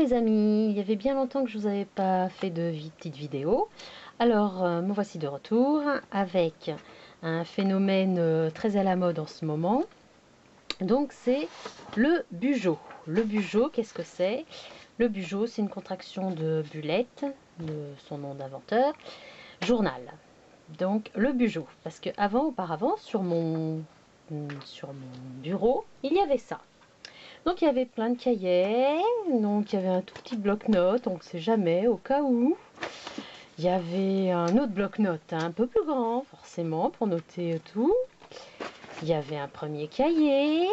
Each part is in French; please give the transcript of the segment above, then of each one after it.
les amis, il y avait bien longtemps que je vous avais pas fait de petite vidéo. Alors me voici de retour avec un phénomène très à la mode en ce moment. Donc c'est le bugeot. Le bugeot, qu'est-ce que c'est? Le bugeot, c'est une contraction de bulette, de son nom d'inventeur, journal. Donc le bugeot, parce que auparavant, sur mon bureau, il y avait ça. Donc il y avait plein de cahiers, donc il y avait un tout petit bloc-notes, on ne sait jamais, au cas où. Il y avait un autre bloc-notes un peu plus grand, forcément, pour noter tout. Il y avait un premier cahier,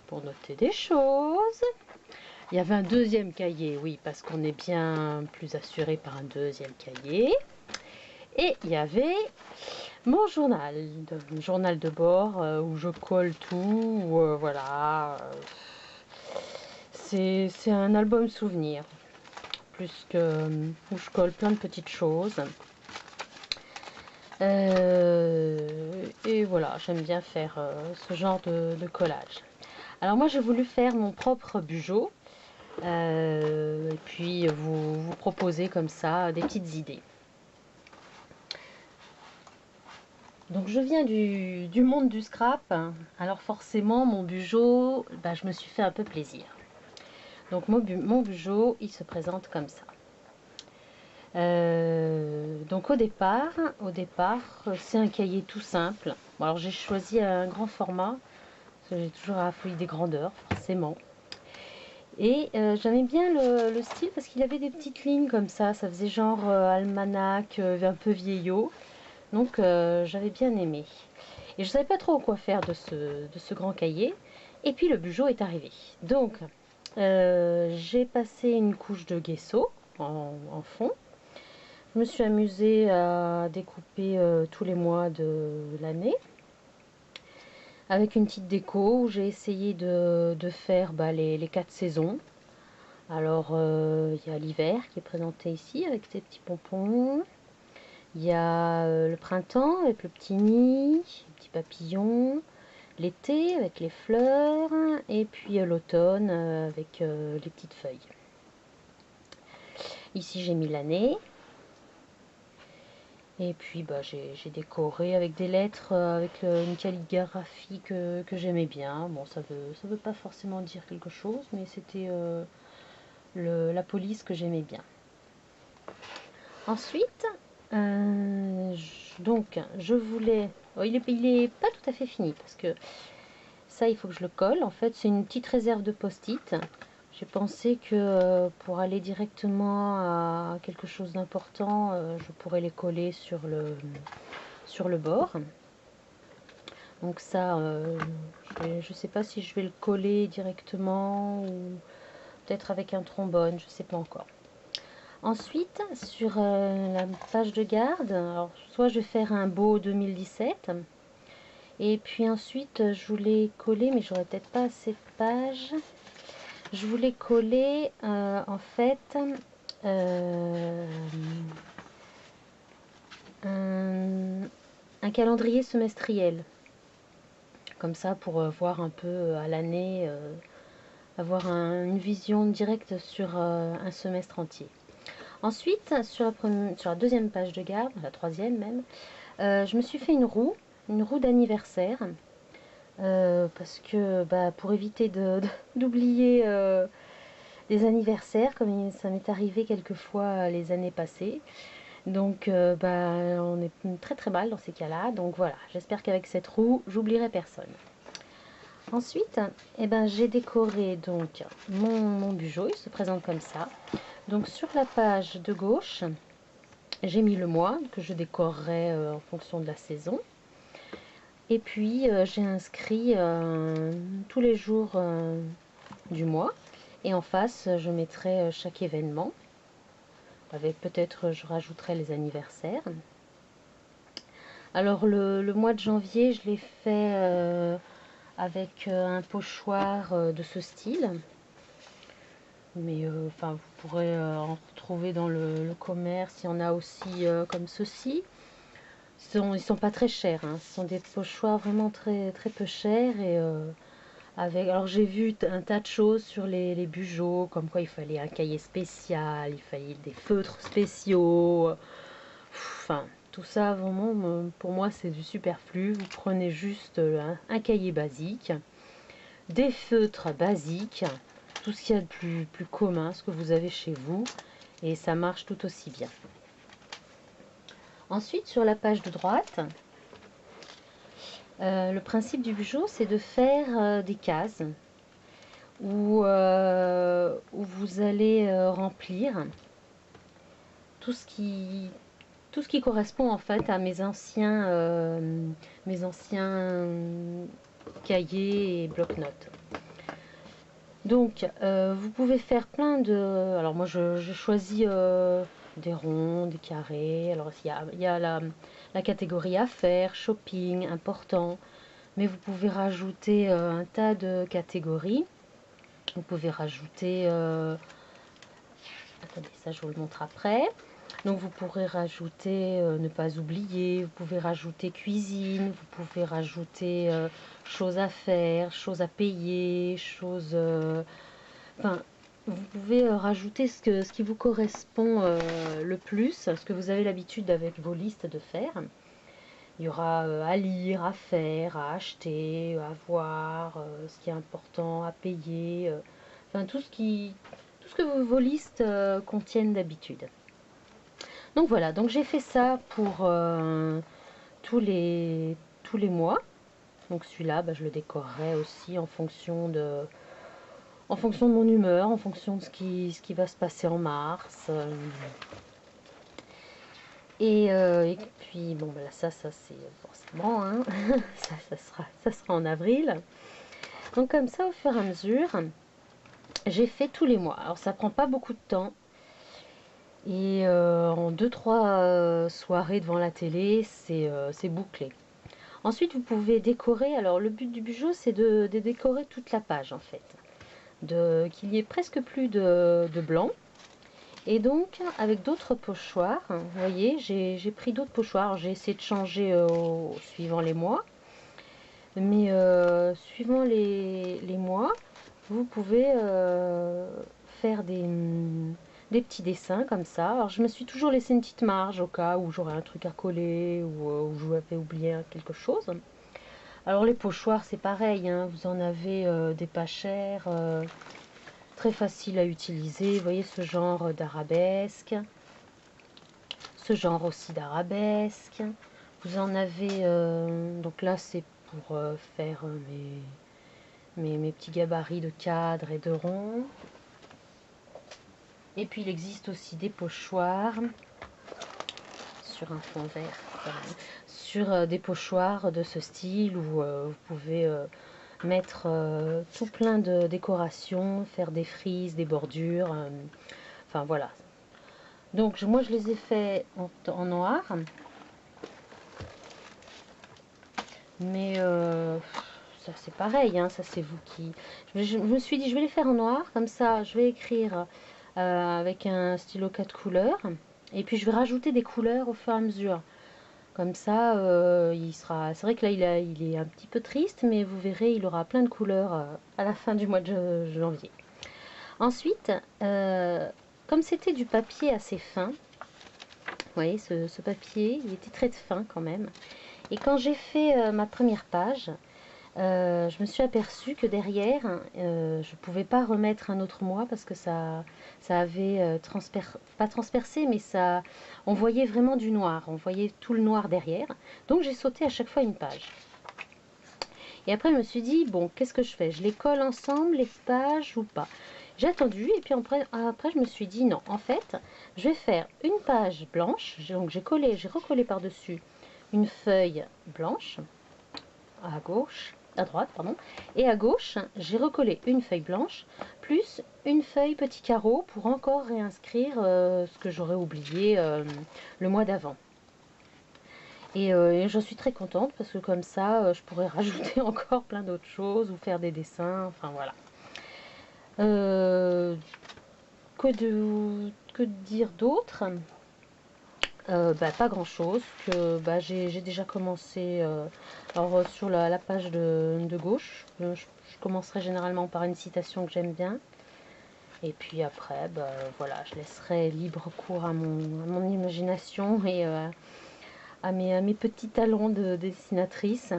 pour noter des choses. Il y avait un deuxième cahier, oui, parce qu'on est bien plus assuré par un deuxième cahier. Et il y avait mon journal de bord, où je colle tout, voilà. C'est un album souvenir, plus que où je colle plein de petites choses. Et voilà, j'aime bien faire ce genre de collage. Alors moi j'ai voulu faire mon propre bugeot, et puis vous proposer comme ça des petites idées. Donc je viens du monde du scrap, alors forcément mon bugeot, je me suis fait un peu plaisir. Donc mon bugeot, il se présente comme ça. Donc au départ c'est un cahier tout simple. Bon, alors j'ai choisi un grand format, parce que j'ai toujours à la folie des grandeurs, forcément. Et j'aimais bien le style parce qu'il avait des petites lignes comme ça faisait genre almanach, un peu vieillot. Donc j'avais bien aimé. Et je ne savais pas trop quoi faire de ce grand cahier. Et puis le bugeot est arrivé. Donc j'ai passé une couche de gesso en fond. Je me suis amusée à découper tous les mois de l'année. Avec une petite déco où j'ai essayé de faire les 4 saisons. Alors il y a l'hiver qui est présenté ici avec ses petits pompons. Il y a le printemps avec le petit nid, les petits papillons. L'été avec les fleurs. Et puis l'automne avec les petites feuilles. Ici j'ai mis l'année. Et puis j'ai décoré avec des lettres, avec une calligraphie que j'aimais bien. Bon, ça veut pas forcément dire quelque chose, mais c'était la police que j'aimais bien. Ensuite, je voulais... Oh, il est pas tout à fait fini, parce que ça, il faut que je le colle. En fait, c'est une petite réserve de post-it. J'ai pensé que pour aller directement à quelque chose d'important, je pourrais les coller sur le bord. Donc ça, je sais pas si je vais le coller directement ou peut-être avec un trombone, je sais pas encore. Ensuite, sur la page de garde, alors, soit je vais faire un beau 2017, et puis ensuite je voulais coller, mais j'aurais peut-être pas assez de pages. Je voulais coller en fait un calendrier semestriel, comme ça pour voir un peu à l'année, avoir une vision directe sur un semestre entier. Ensuite, sur la deuxième page de garde, la troisième même, je me suis fait une roue d'anniversaire, parce que pour éviter d'oublier des anniversaires, comme ça m'est arrivé quelquefois les années passées. Donc on est très très mal dans ces cas-là. Donc voilà, j'espère qu'avec cette roue, j'oublierai personne. Ensuite, j'ai décoré donc mon bugeot, il se présente comme ça. Donc sur la page de gauche, j'ai mis le mois que je décorerai en fonction de la saison. Et puis j'ai inscrit tous les jours du mois. Et en face, je mettrai chaque événement. Avec peut-être, je rajouterai les anniversaires. Alors le mois de janvier, je l'ai fait avec un pochoir de ce style. Mais vous pourrez en retrouver dans le commerce. Il y en a aussi comme ceci. Ils sont pas très chers, hein. Ce sont des pochoirs vraiment très, très peu chers. Et Alors j'ai vu un tas de choses sur les bugeos, comme quoi il fallait un cahier spécial, il fallait des feutres spéciaux. Enfin, tout ça vraiment, pour moi c'est du superflu. Vous prenez juste un cahier basique, des feutres basiques, tout ce qu'il y a de plus commun, ce que vous avez chez vous, et ça marche tout aussi bien. Ensuite, sur la page de droite, le principe du bujou, c'est de faire des cases où vous allez remplir tout ce qui correspond en fait à mes anciens cahiers et bloc-notes. Donc, vous pouvez faire plein de... Alors moi, je choisis des ronds, des carrés. Alors, il y a la catégorie affaires, shopping, important. Mais vous pouvez rajouter un tas de catégories. Vous pouvez rajouter... Attendez, ça je vous le montre après. Donc vous pourrez rajouter ne pas oublier, vous pouvez rajouter cuisine, vous pouvez rajouter choses à faire, choses à payer, choses... Enfin, vous pouvez rajouter ce qui vous correspond le plus, ce que vous avez l'habitude avec vos listes de faire. Il y aura à lire, à faire, à acheter, à voir, ce qui est important, à payer, enfin tout ce que vos listes contiennent d'habitude. Donc voilà, donc j'ai fait ça pour tous les mois. Donc celui-là, je le décorerai aussi en fonction de mon humeur, en fonction de ce qui va se passer en mars. Et puis bon, là, ça c'est forcément, hein, ça sera en avril. Donc comme ça, au fur et à mesure, j'ai fait tous les mois. Alors ça prend pas beaucoup de temps. Et en 2-3 soirées devant la télé, c'est bouclé. Ensuite, vous pouvez décorer. Alors le but du bijou, c'est de décorer toute la page en fait. Qu'il y ait presque plus de blanc. Et donc, avec d'autres pochoirs, vous voyez, j'ai pris d'autres pochoirs. J'ai essayé de changer suivant les mois. Mais suivant les mois, vous pouvez faire des petits dessins comme ça. Alors, je me suis toujours laissé une petite marge au cas où j'aurais un truc à coller ou où je vais oublier quelque chose. Alors, les pochoirs, c'est pareil, hein, vous en avez des pas chers. Très facile à utiliser, vous voyez ce genre d'arabesque, ce genre aussi d'arabesque. Vous en avez, donc là c'est pour faire mes petits gabarits de cadres et de ronds. Et puis il existe aussi des pochoirs sur un fond vert, sur des pochoirs de ce style où vous pouvez mettre tout plein de décorations, faire des frises, des bordures, enfin voilà. Donc moi je les ai fait en noir, mais ça c'est pareil, hein, ça c'est vous qui... Je me suis dit je vais les faire en noir, comme ça je vais écrire avec un stylo 4 couleurs, et puis je vais rajouter des couleurs au fur et à mesure. Comme ça, il sera. C'est vrai que là, il est un petit peu triste, mais vous verrez, il aura plein de couleurs à la fin du mois de janvier. Ensuite, comme c'était du papier assez fin, vous voyez, ce papier, il était très fin quand même. Et quand j'ai fait ma première page, je me suis aperçue que derrière, je ne pouvais pas remettre un autre mois parce que ça avait pas transpercé, mais on voyait vraiment du noir, on voyait tout le noir derrière. Donc j'ai sauté à chaque fois une page. Et après je me suis dit, bon, qu'est-ce que je fais? Je les colle ensemble, les pages ou pas? J'ai attendu et puis après je me suis dit, non, en fait, je vais faire une page blanche. Donc j'ai recollé par-dessus une feuille blanche à gauche. À droite, pardon, et à gauche, j'ai recollé une feuille blanche, plus une feuille petit carreau pour encore réinscrire ce que j'aurais oublié le mois d'avant. Et j'en suis très contente parce que comme ça, je pourrais rajouter encore plein d'autres choses ou faire des dessins, enfin voilà. Que dire d'autre? Pas grand chose, que j'ai déjà commencé alors sur la page de gauche, je commencerai généralement par une citation que j'aime bien, et puis après voilà, je laisserai libre cours à mon imagination et à mes petits talents de dessinatrice.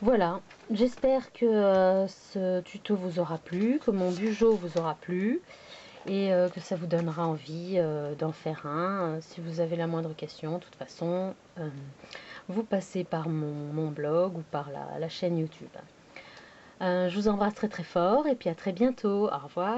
Voilà, j'espère que ce tuto vous aura plu, que mon bujo vous aura plu et que ça vous donnera envie d'en faire un. Si vous avez la moindre question, de toute façon, vous passez par mon blog ou par la chaîne YouTube. Je vous embrasse très très fort et puis à très bientôt. Au revoir.